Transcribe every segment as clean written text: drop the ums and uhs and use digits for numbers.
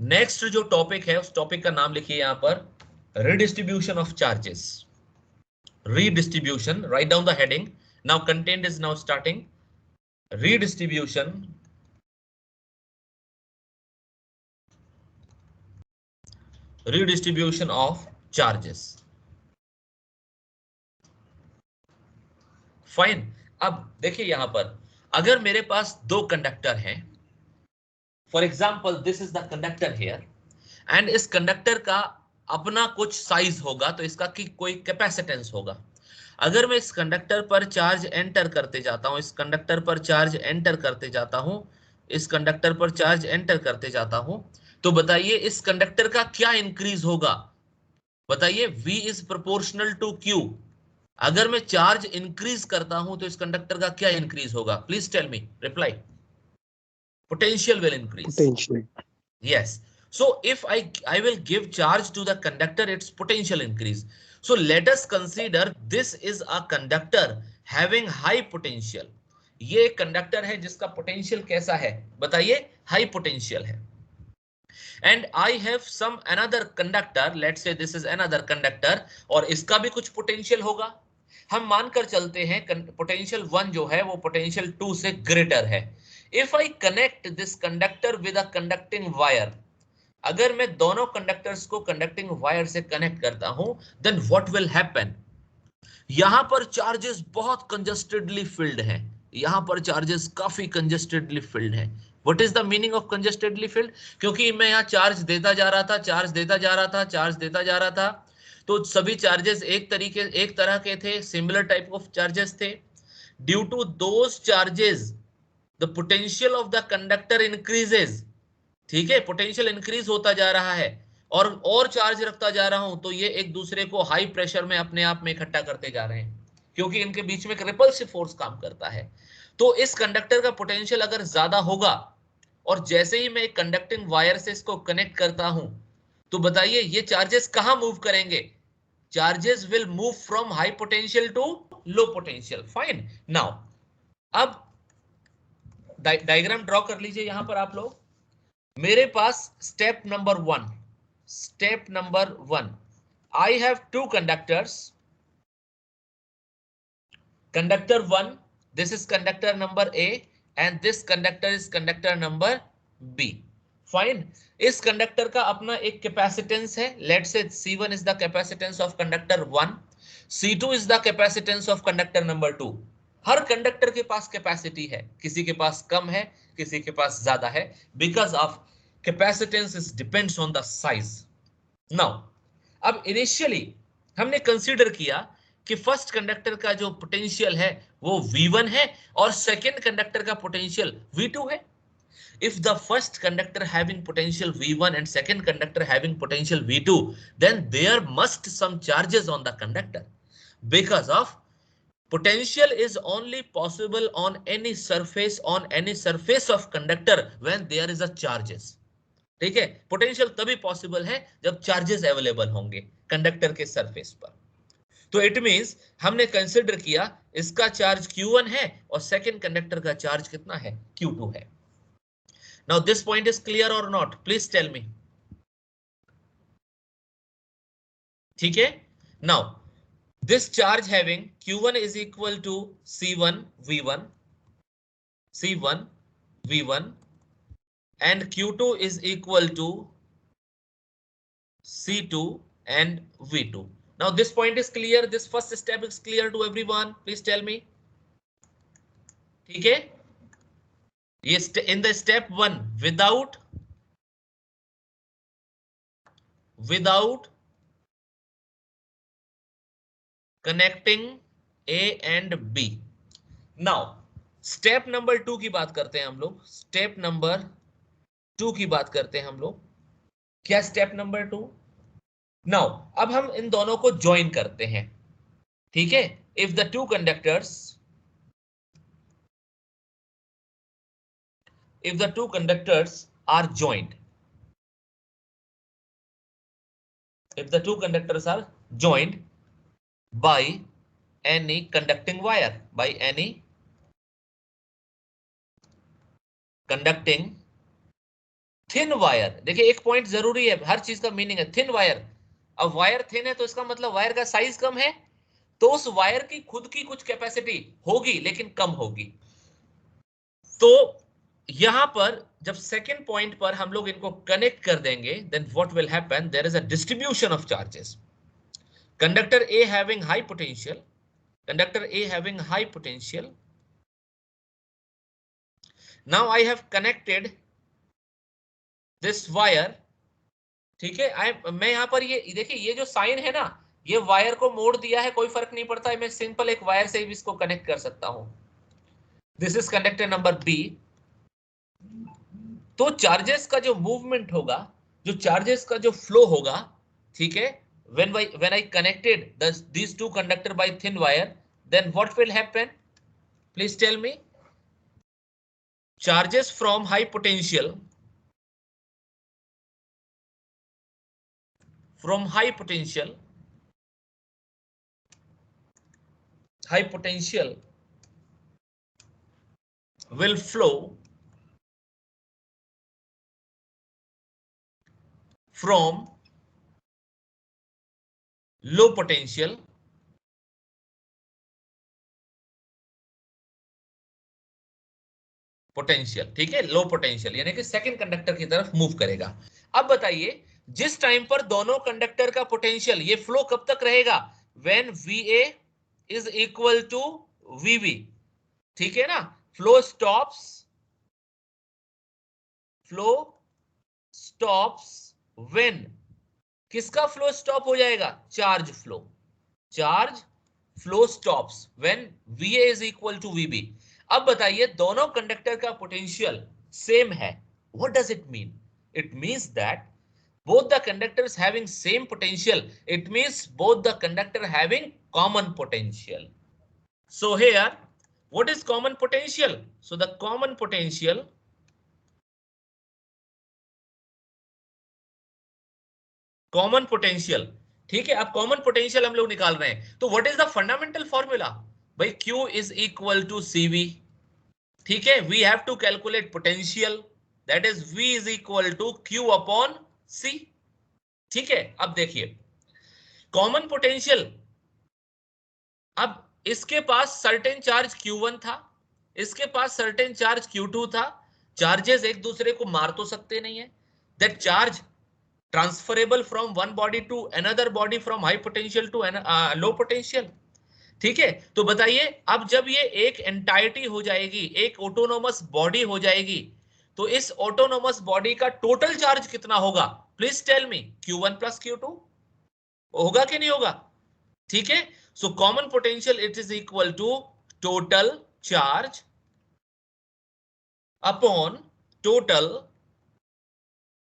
Next जो topic है उस टॉपिक का नाम लिखिए यहां पर, redistribution of charges. Redistribution, write down the heading. Now content is now starting. Redistribution of charges. Fine. अब देखिए यहां पर, अगर मेरे पास दो कंडक्टर हैं, for example this is the conductor here, and इस कंडक्टर का अपना कुछ साइज होगा, तो इसका की कोई कैपेसिटेंस होगा. अगर मैं इस कंडक्टर पर चार्ज एंटर करते जाता हूं, इस कंडक्टर पर चार्ज एंटर करते जाता हूं, इस कंडक्टर पर चार्ज एंटर करते जाता हूं, तो बताइए इस कंडक्टर का क्या इंक्रीज होगा. बताइए, V is proportional to Q. अगर मैं चार्ज इंक्रीज करता हूं तो इस कंडक्टर का क्या इंक्रीज होगा? Please tell me, reply. Potential will increase. Potential. Yes. So if I will give charge to the conductor, its potential increase. So let us consider this is a conductor having high potential. ये conductor है जिसका potential कैसा है? बताइए, high potential है. And I have some another conductor, let's say this is another conductor, और इसका भी कुछ पोटेंशियल होगा. हम मानकर चलते हैं पोटेंशियल 1 जो है वो पोटेंशियल 2 से ग्रेटर है. If I connect this conductor with a conducting wire, अगर मैं दोनों कंडक्टर्स को कंडक्टिंग वायर से कनेक्ट करता हूं, देन व्हाट विल हैपन? यहां पर चार्जेस बहुत कंजेस्टेडली फिल्ड हैं. यहां पर चार्जेस काफी कंजेस्टेडली फिल्ड हैं. What is the meaning of congestedly filled? क्योंकि मैं यहां चार्ज देता जा रहा था, चार्ज देता जा रहा था, चार्ज देता जा रहा था, तो सभी चार्जेस एक तरह के थे, सिमिलर टाइप ऑफ चार्जेस थे. Due to those charges the potential of the conductor increases. ठीक है, पोटेंशियल इंक्रीज होता जा रहा है, और चार्ज रखता जा रहा हूं तो ये एक दूसरे को हाई प्रेशर में अपने आप में इकट्ठा करते जा रहे हैं, क्योंकि इनके बीच में एक रिपल्सिव फोर्स काम करता है. तो इस कंडक्टर का पोटेंशियल अगर ज्यादा होगा, और जैसे ही मैं एक कंडक्टिंग वायर से इसको कनेक्ट करता हूं, तो बताइए ये चार्जेस कहां मूव करेंगे? Charges will move from high potential to low potential. Fine. Now, अब डायग्राम ड्रॉ कर लीजिए यहां पर आप लोग. मेरे पास step number 1, I have two conductors. Conductor 1, this is conductor number A, and this conductor is conductor number B. Fine. इस conductor का अपना एक कैपेसिटेंस है. Let's say C1 is the capacitance of conductor 1, C2 is the capacitance of conductor number 2. Her conductor के पास capacity है, किसी के पास कम है, किसी के पास ज्यादा है, because of capacitance is depends on the size. Now, अब इनिशियली हमने कंसीडर किया कि फर्स्ट कंडक्टर का जो पोटेंशियल है वो V1 है, और सेकंड कंडक्टर का पोटेंशियल V2 है. If the first conductor having potential V1 and second conductor having potential V2, then there must some charges on the conductor, because of potential is only possible on any surface of conductor when there is a charges. ठीक है, potential तभी possible है जब charges available होंगे conductor के surface पर. तो it means हमने कंसीडर किया इसका चार्ज Q1 है और सेकंड कंडक्टर का चार्ज कितना है? Q2 है. Now this point is clear or not? Please tell me. ठीक है. Now this charge having Q1 is equal to C1 V1, and Q2 is equal to C2 and V2. Now this point is clear. This first step is clear to everyone. Please tell me. ठीक है. Yes, in the step 1, without connecting A and B. Now step number 2 की बात करते हैं हम लोग. Step number 2 की बात करते हैं हम लोग. क्या स्टेप नंबर 2? नाउ अब हम इन दोनों को ज्वाइन करते हैं. ठीक है. If the two conductors are joined, if the two conductors are joined by any conducting wire, by any conducting thin wire, देखिए एक पॉइंट जरूरी है, हर चीज का मीनिंग है। थिन वायर, अब वायर थिन है तो इसका मतलब वायर का साइज कम है, तो उस वायर की खुद की कुछ कैपेसिटी होगी लेकिन कम होगी। तो यहां पर जब सेकेंड पॉइंट पर हम लोग इनको कनेक्ट कर देंगे, then what will happen, there is a distribution of charges. Conductor A having high potential, conductor A having high potential. Now I have connected this wire, ठीक है। मैं यहां पर ये देखिए, ये जो साइन है ना, ये वायर को मोड़ दिया है, कोई फर्क नहीं पड़ता है, मैं सिंपल एक वायर से भी इसको कनेक्ट कर सकता हूं। This is conductor number B. तो चार्जेस का जो मूवमेंट होगा, जो चार्जेस का जो फ्लो होगा, ठीक है, when I connected these two conductor by thin wire, then what will happen, please tell me. Charges from high potential, from high potential will flow from low potential potential, ठीक है, low potential यानी कि second conductor की तरफ move करेगा। अब बताइए, जिस टाइम पर दोनों कंडक्टर का पोटेंशियल, ये फ्लो कब तक रहेगा, when VA is equal to VB, ठीक है ना। Flow stops, flow stops when, किसका फ्लो स्टॉप हो जाएगा, charge flow, charge flow stops when VA is equal to VB। अब बताइए, दोनों कंडक्टर का पोटेंशियल सेम है, what does it mean, it means that both the conductors having same potential, it means both the conductor having common potential. So here, what is common potential, so the common potential, common potential, ठीक है। अब common potential हम लोग निकाल रहे हैं, तो what is the fundamental formula, भाई Q is equal to CV, ठीक है। We have to calculate potential, that is V is equal to Q upon C, ठीक है। अब देखिए कॉमन पोटेंशियल, अब इसके पास सर्टेन चार्ज Q1 था, इसके पास सर्टेन चार्ज Q2 था, चार्जेस एक दूसरे को मार तो सकते नहीं है, that charge transferable from one body to another body, from high potential to low potential, ठीक है। तो बताइए, अब जब ये एक एंटाइटी हो जाएगी, एक ऑटोनोमस बॉडी हो जाएगी, तो इस ऑटोनोमस बॉडी का टोटल चार्ज कितना होगा, please tell me, Q1 plus Q2 होगा कि नहीं होगा, ठीक है। So common potential it is equal to total charge upon total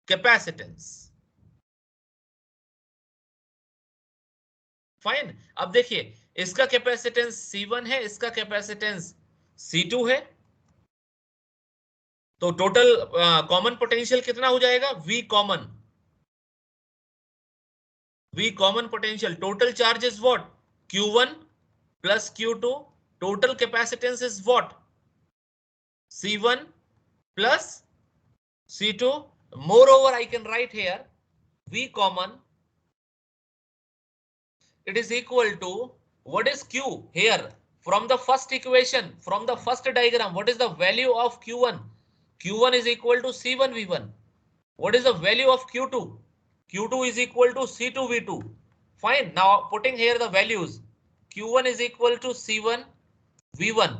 capacitance, fine. अब देखिए, इसका कैपेसिटेंस C1 है, इसका कैपेसिटेंस C2 है, तो टोटल कॉमन पोटेंशियल कितना हो जाएगा, V common potential, total charge is what, Q1 plus Q2, total capacitance is what, C1 plus C2. Moreover, I can write here V common, it is equal to, what is Q here, from the first equation, from the first diagram, what is the value of Q1, Q1 is equal to C1 V1, what is the value of Q2, Q2 is equal to C2 V2, fine. Now putting here the values, Q1 is equal to C1 V1,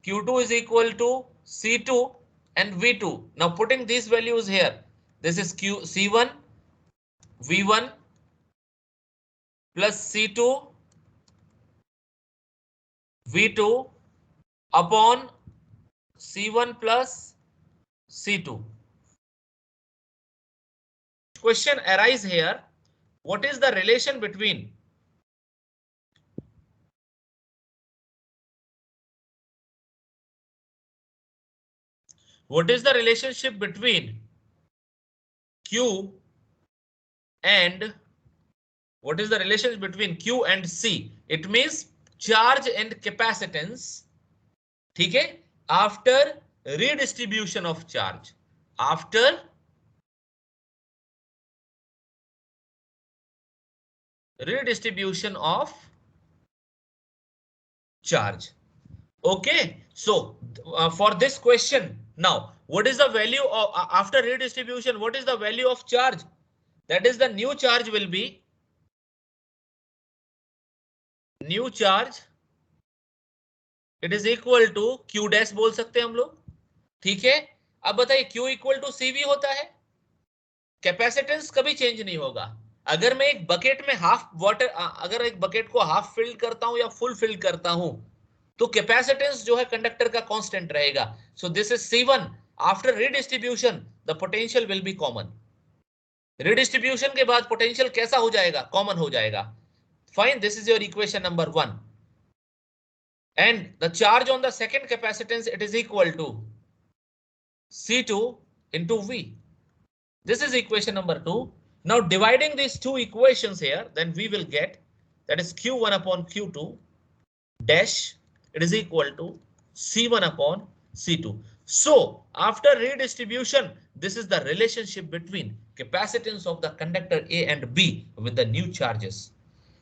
Q2 is equal to C2 and V2. Now putting these values here, this is C1 V1 plus C2 V2 upon C1 plus C2. Question arise here, what is the relation between relationship between Q and what is the relationship between Q and C? It means charge and capacitance, ठीक है, after redistribution of charge, after redistribution of charge. Okay, so for this question, now what is the value of after redistribution? What is the value of charge? That is the new charge will be new charge. It is equal to Q dash बोल सकते हैं हम लोग. ठीक है, अब बताइए Q equal to CV होता है. कैपेसिटेंस कभी चेंज नहीं होगा. अगर मैं एक बकेट में हाफ वाटर, अगर एक बकेट को हाफ फिल करता हूं या फुल फिल करता हूं, तो कैपेसिटेंस जो है कंडक्टर का कांस्टेंट रहेगा. So this is C1. After redistribution the potential will be common. Redistribution के बाद पोटेंशियल कैसा हो जाएगा? कॉमन हो जाएगा. Fine, this is your equation number 1. and the charge on the second capacitance, it is equal to C2 into V. This is equation number 2. Now dividing these two equations here, then we will get that is Q1 upon Q2 dash, it is equal to C1 upon C2. So after redistribution, this is the relationship between capacitance of the conductor A and B with the new charges.